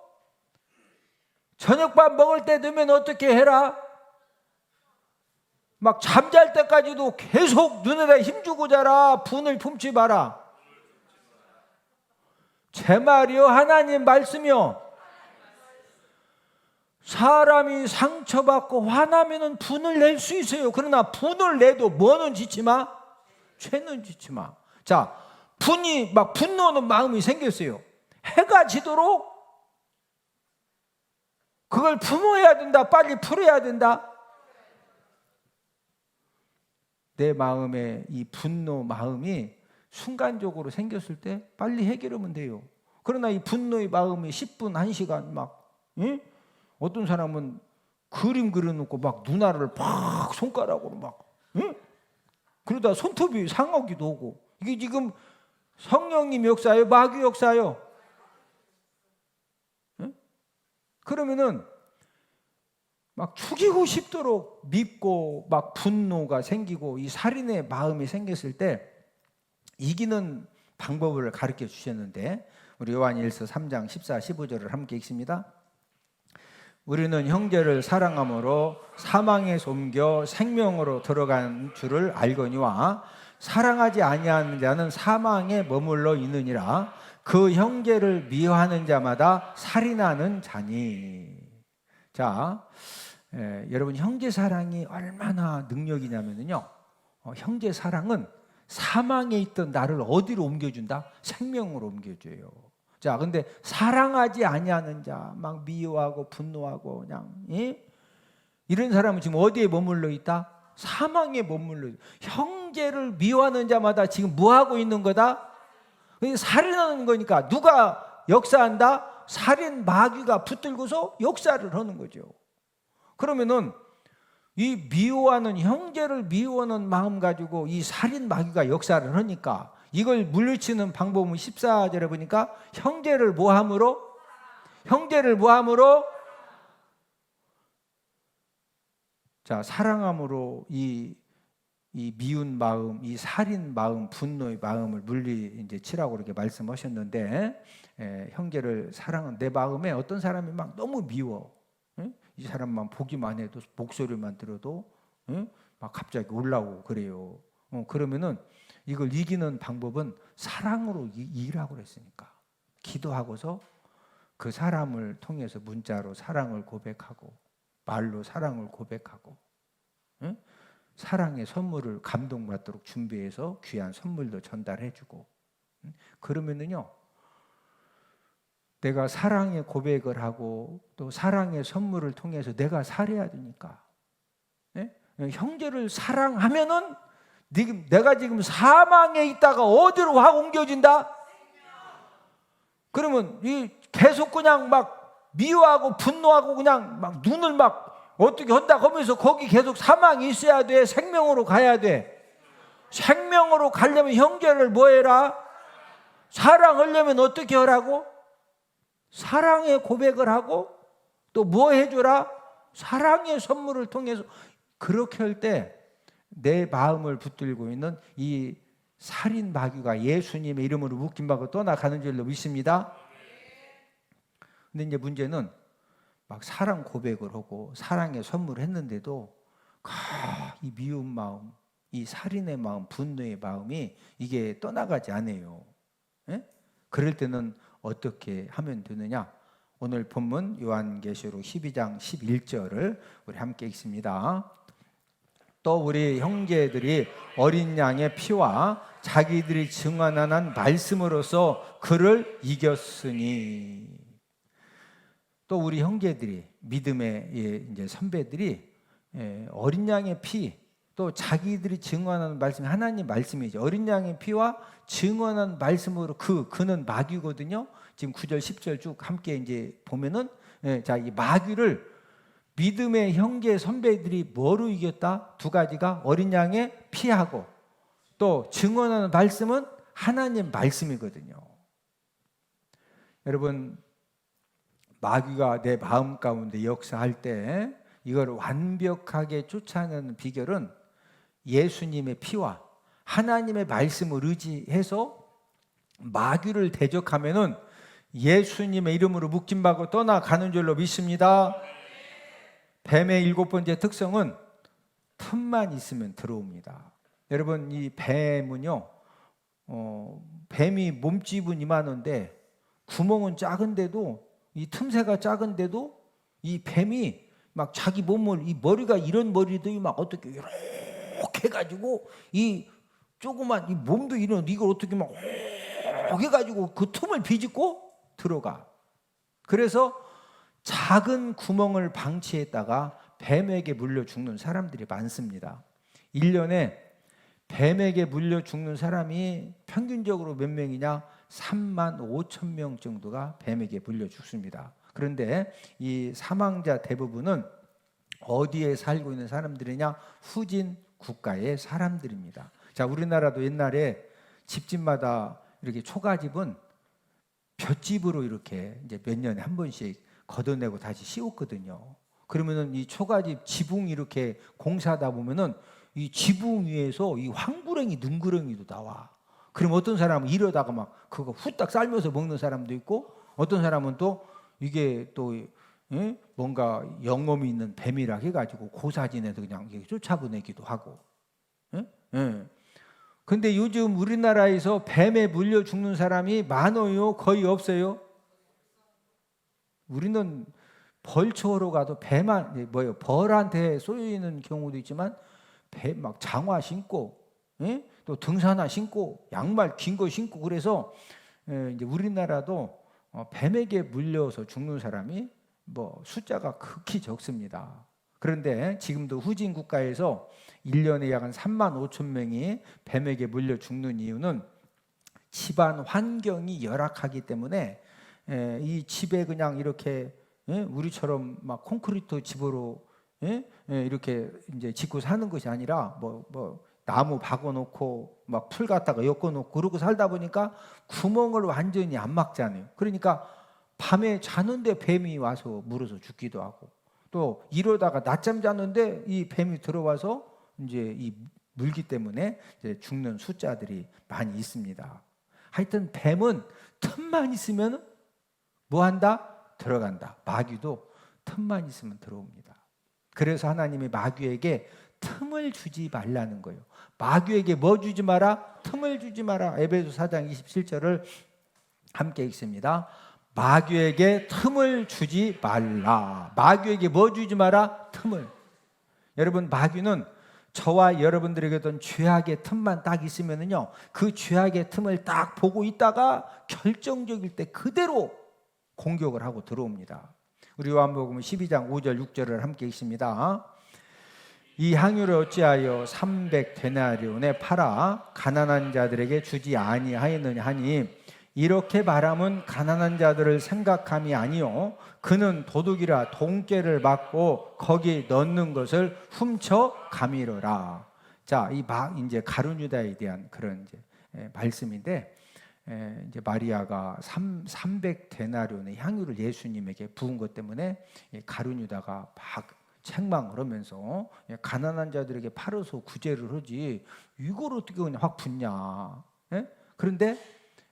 저녁밥 먹을 때 되면 어떻게 해라? 잠잘 때까지도 계속 눈에다 힘주고 자라. 분을 품지 마라. 제 말이요, 하나님 말씀이요. 사람이 상처받고 화나면은 분을 낼 수 있어요. 그러나 분을 내도 뭐는 짓지 마? 죄는 짓지 마. 자, 분노하는 마음이 생겼어요. 해가 지도록 그걸 품어야 된다. 빨리 풀어야 된다. 내 마음에 이 분노 마음이 순간적으로 생겼을 때 빨리 해결하면 돼요. 그러나 이 분노의 마음이 10분, 1시간 어떤 사람은 그림 그려놓고 눈알을 팍 손가락으로 그러다 손톱이 상하기도 하고. 이게 지금 성령님 역사예요? 마귀 역사예요? 그러면은 죽이고 싶도록 밉고 분노가 생기고 이 살인의 마음이 생겼을 때 이기는 방법을 가르쳐 주셨는데 우리 요한일서 3장 14, 15절을 함께 읽습니다. 우리는 형제를 사랑함으로 사망에서 옮겨 생명으로 들어간 줄을 알거니와 사랑하지 아니하는 자는 사망에 머물러 있느니라. 그 형제를 미워하는 자마다 살인하는 자니. 자, 여러분, 형제 사랑이 얼마나 능력이냐면요, 형제 사랑은 사망에 있던 나를 어디로 옮겨준다? 생명으로 옮겨줘요. 자, 근데 사랑하지 아니하는 자, 미워하고 분노하고 그냥 이런 사람은 지금 어디에 머물러 있다? 사망에 머물러 있다. 형제를 미워하는 자마다 지금 뭐 하고 있는 거다? 살인하는 거니까 누가 역사한다? 살인 마귀가 붙들고서 역사를 하는 거죠. 그러면은 이 미워하는 형제를 미워하는 마음 가지고 이 살인 마귀가 역사를 하니까 이걸 물리치는 방법은 14절에 보니까 형제를 뭐함으로? 자, 사랑함으로 이 미운 마음, 이 살인 마음, 분노의 마음을 물리치라고 이렇게 말씀하셨는데, 형제를 사랑한 내 마음에 어떤 사람이 너무 미워. 이 사람만 보기만 해도 목소리만 들어도 갑자기 올라오고 그래요. 그러면은 이걸 이기는 방법은 사랑으로 이기라고 그랬으니까 기도하고서 그 사람을 통해서 문자로 사랑을 고백하고 말로 사랑을 고백하고 사랑의 선물을 감동받도록 준비해서 귀한 선물도 전달해주고 그러면은요 내가 사랑의 고백을 하고 또 사랑의 선물을 통해서 내가 살아야 되니까. 네? 형제를 사랑하면은 내가 지금 사망에 있다가 어디로 확 옮겨진다? 그러면 계속 그냥 막 미워하고 분노하고 그냥 막 눈을 막 어떻게 한다 하면서 거기 계속 사망이 있어야 돼? 생명으로 가야 돼? 생명으로 가려면 형제를 뭐 해라? 사랑하려면 어떻게 하라고? 사랑의 고백을 하고 또 뭐 해줘라? 사랑의 선물을 통해서. 그렇게 할 때 내 마음을 붙들고 있는 이 살인 마귀가 예수님의 이름으로 묶임받고 떠나가는 줄로 믿습니다. 근데 이제 문제는 막 사랑 고백을 하고 사랑의 선물을 했는데도 이 미운 마음, 이 살인의 마음, 분노의 마음이 이게 떠나가지 않아요. 예? 그럴 때는 어떻게 하면 되느냐? 오늘 본문 요한계시록 12장 11절을 우리 함께 읽습니다. 또 우리 형제들이 어린 양의 피와 자기들이 증언한 말씀으로써 그를 이겼으니. 또 우리 형제들이 믿음의 이제 선배들이 어린 양의 피, 또 자기들이 증언하는 말씀, 하나님 말씀이죠. 어린 양의 피와 증언한 말씀으로 그는 마귀거든요. 지금 9절 10절 쭉 함께 이제 보면은 자, 이 마귀를 믿음의 형제 선배들이 뭐로 이겼다? 두 가지가 어린 양의 피하고 또 증언하는 말씀은 하나님 말씀이거든요. 여러분, 마귀가 내 마음 가운데 역사할 때 이걸 완벽하게 쫓아내는 비결은 예수님의 피와 하나님의 말씀을 의지해서 마귀를 대적하면은 예수님의 이름으로 묶임받고 떠나가는 줄로 믿습니다. 뱀의 7번째 특성은 틈만 있으면 들어옵니다. 여러분, 이 뱀은요, 뱀이 몸집은 이만한데 구멍은 작은데도, 이 틈새가 작은데도 이 뱀이 막 자기 몸을, 이 머리가 이런 머리들이 막 어떻게 이렇게 해가지고 이 조그만 이 몸도 이런, 이걸 어떻게 막 해가지고 그 틈을 비집고 들어가. 그래서 작은 구멍을 방치했다가 뱀에게 물려 죽는 사람들이 많습니다. 1년에 뱀에게 물려 죽는 사람이 평균적으로 몇 명이냐? 3만 5천 명 정도가 뱀에게 물려 죽습니다. 그런데 이 사망자 대부분은 어디에 살고 있는 사람들이냐? 후진 국가의 사람들입니다. 자, 우리나라도 옛날에 집집마다 이렇게 초가집은 볏집으로 이렇게 이제 몇 년에 한 번씩 걷어내고 다시 씌웠거든요. 그러면은 이 초가집 지붕 이렇게 공사하다 보면은 이 지붕 위에서 이 황구랭이 능구렁이도 나와. 그럼 어떤 사람은 이러다가 막 그거 후딱 삶아서 먹는 사람도 있고, 어떤 사람은 또 이게 또 뭔가 영험이 있는 뱀이라 해가지고 고사진에서 그냥 쫓아보내기도 하고. 근데 요즘 우리나라에서 뱀에 물려 죽는 사람이 많아요? 거의 없어요? 우리는 벌초로 가도 벌한테 쏘이는 경우도 있지만 뱀 막 장화 신고, 또 등산화 신고, 양말 긴 거 신고, 그래서 이제 우리나라도 뱀에게 물려서 죽는 사람이 숫자가 극히 적습니다. 그런데 지금도 후진 국가에서 1년에 약 한 3만 5천 명이 뱀에게 물려 죽는 이유는 집안 환경이 열악하기 때문에 이 집에 그냥 이렇게 우리처럼 막 콘크리트 집으로 이렇게 이제 짓고 사는 것이 아니라 나무 박아놓고 막 풀 갖다가 엮어놓고 그러고 살다 보니까 구멍을 완전히 안 막잖아요. 그러니까 밤에 자는데 뱀이 와서 물어서 죽기도 하고, 또 이러다가 낮잠 자는데 이 뱀이 들어와서 이제 이 물기 때문에 이제 죽는 숫자들이 많이 있습니다. 하여튼 뱀은 틈만 있으면 뭐 한다? 들어간다. 마귀도 틈만 있으면 들어옵니다. 그래서 하나님이 마귀에게 틈을 주지 말라는 거예요. 마귀에게 뭐 주지 마라? 틈을 주지 마라. 에베소 4장 27절을 함께 읽습니다. 마귀에게 틈을 주지 말라. 마귀에게 뭐 주지 마라? 틈을. 여러분, 마귀는 저와 여러분들에게 어떤 죄악의 틈만 딱 있으면은요, 그 죄악의 틈을 딱 보고 있다가 결정적일 때 그대로 공격을 하고 들어옵니다. 우리 요한복음 12장 5절 6절을 함께 읽습니다. 이 향유를 어찌하여 300데나리온에 팔아 가난한 자들에게 주지 아니하였느냐 하니 이렇게 말함은 가난한 자들을 생각함이 아니요 그는 도둑이라 돈깨를 맞고 거기 넣는 것을 훔쳐 가미로라. 자, 이제 가룟 유다에 대한 그런 이제 말씀인데, 이제 마리아가 300데나리온의 향유를 예수님에게 부은 것 때문에 가룟 유다가 막 책망을 하면서 가난한 자들에게 팔아서 구제를 하지 이걸 어떻게 그냥 확 붓냐. 그런데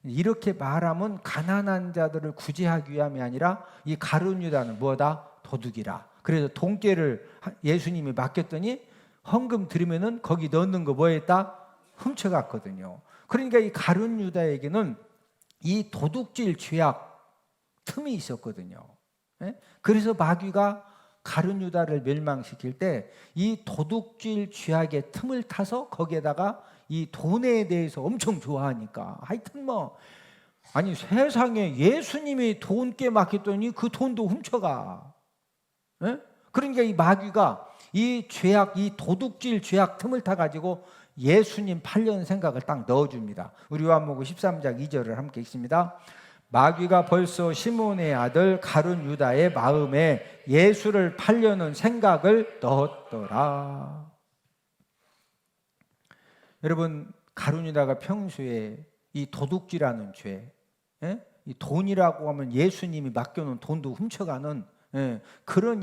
이렇게 말하면 가난한 자들을 구제하기 위함이 아니라 이 가룟 유다는 뭐다? 도둑이라. 그래서 돈깨를 예수님이 맡겼더니 헌금 드리면은 거기 넣는 거 뭐했다? 훔쳐갔거든요. 그러니까 이 가룟 유다에게는 이 도둑질 죄악 틈이 있었거든요. 그래서 마귀가 가룟 유다를 멸망시킬 때 이 도둑질 죄악의 틈을 타서 거기에다가 이 돈에 대해서 엄청 좋아하니까 하여튼 뭐 아니 세상에 예수님이 돈깨 맡겼더니 그 돈도 훔쳐가. 그러니까 이 마귀가 이 죄악, 이 도둑질 죄악 틈을 타가지고 예수님 팔려는 생각을 딱 넣어줍니다. 우리 요한복음 13장 2절을 함께 읽습니다. 마귀가 벌써 시몬의 아들 가룟 유다의 마음에 예수를 팔려는 생각을 넣었더라. 여러분, 가룟 유다가 평소에 이 도둑질하는 죄, 이 돈이라고 하면 예수님이 맡겨놓은 돈도 훔쳐가는 그런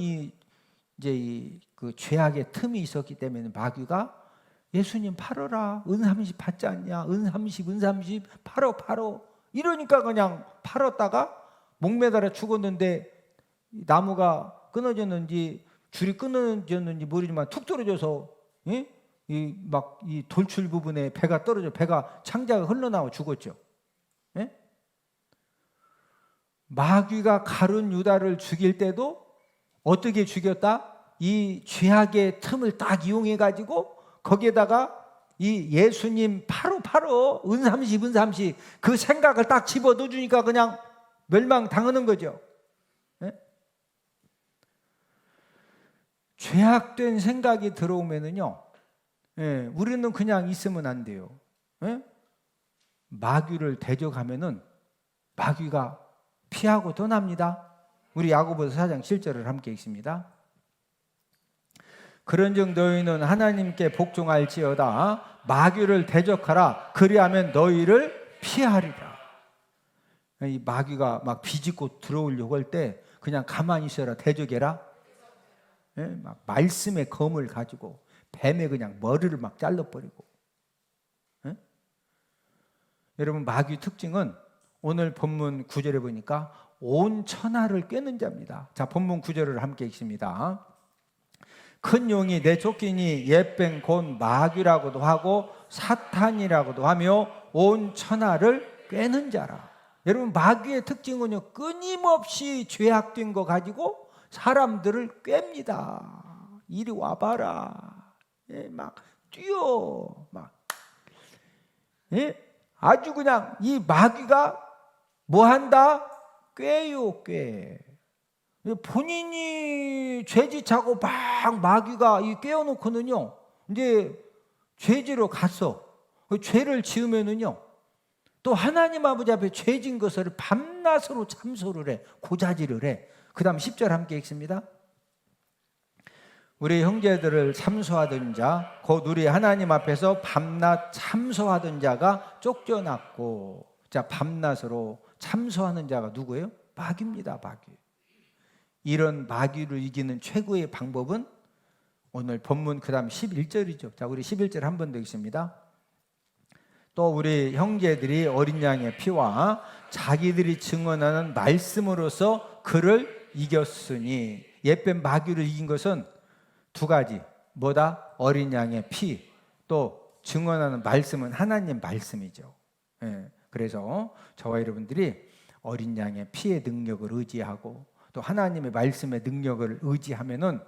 그 죄악의 틈이 있었기 때문에 마귀가 예수님 팔어라. 은 30 받지 않냐? 은 30 팔어. 이러니까 그냥 팔았다가 목매달아 죽었는데 나무가 끊어졌는지 줄이 끊어졌는지 모르지만 툭 떨어져서 이 돌출 부분에 배가 떨어져 배가 창자가 흘러나와 죽었죠. 마귀가 가룟 유다를 죽일 때도 어떻게 죽였다? 이 죄악의 틈을 딱 이용해 가지고 거기에다가 이 예수님 팔어 은 30 그 생각을 딱 집어 넣어주니까 그냥 멸망당하는 거죠. 죄악된 생각이 들어오면은요, 우리는 그냥 있으면 안 돼요. 마귀를 대적하면은 마귀가 피하고 떠납니다. 우리 야고보서 4장 7절을 함께 읽습니다. 그런즉 너희는 하나님께 복종할지어다 마귀를 대적하라 그리하면 너희를 피하리라. 이 마귀가 막 비집고 들어오려고 할 때 그냥 가만히 있어라. 대적해라. 막 말씀의 검을 가지고 뱀에 그냥 머리를 막 잘라버리고. 여러분, 마귀 특징은 오늘 본문 9절에 보니까 온 천하를 꿰는 자입니다. 자, 본문 9절을 함께 읽습니다. 큰 용이 내쫓기니 옛뱀 곧 마귀라고도 하고 사탄이라고도 하며 온 천하를 꿰는 자라. 여러분, 마귀의 특징은요, 끊임없이 죄악된 거 가지고 사람들을 꿰입니다. 이리 와봐라. 막 뛰어. 아주 그냥 이 마귀가 뭐 한다? 꿰요, 꿰. 본인이 죄짓하고 막 마귀가 꿰어놓고는요, 이제 죄지로 갔어. 죄를 지으면은요, 또 하나님 아버지 앞에 죄진 것을 밤낮으로 참소를 해, 고자질을 해. 그 다음 10절 함께 읽습니다. 우리 형제들을 참소하던 자, 곧 우리 하나님 앞에서 밤낮 참소하던 자가 쫓겨났고. 자, 밤낮으로 참소하는 자가 누구예요? 마귀입니다. 마귀. 이런 마귀를 이기는 최고의 방법은 오늘 본문 그 다음 11절이죠. 자, 우리 11절 한 번 더 읽습니다. 또 우리 형제들이 어린 양의 피와 자기들이 증언하는 말씀으로서 그를 이겼으니. 옛뱀 마귀를 이긴 것은 두 가지. 뭐다? 어린 양의 피, 또 증언하는 말씀은 하나님 말씀이죠. 그래서 저와 여러분들이 어린 양의 피의 능력을 의지하고 또 하나님의 말씀의 능력을 의지하면은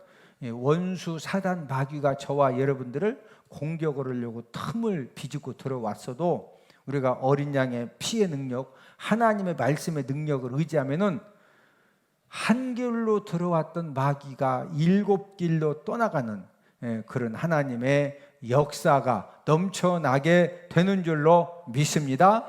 원수 사단 마귀가 저와 여러분들을 공격을 하려고 틈을 비집고 들어왔어도 우리가 어린 양의 피의 능력, 하나님의 말씀의 능력을 의지하면은 한 길로 들어왔던 마귀가 7길로 떠나가는 그런 하나님의 역사가 넘쳐나게 되는 줄로 믿습니다.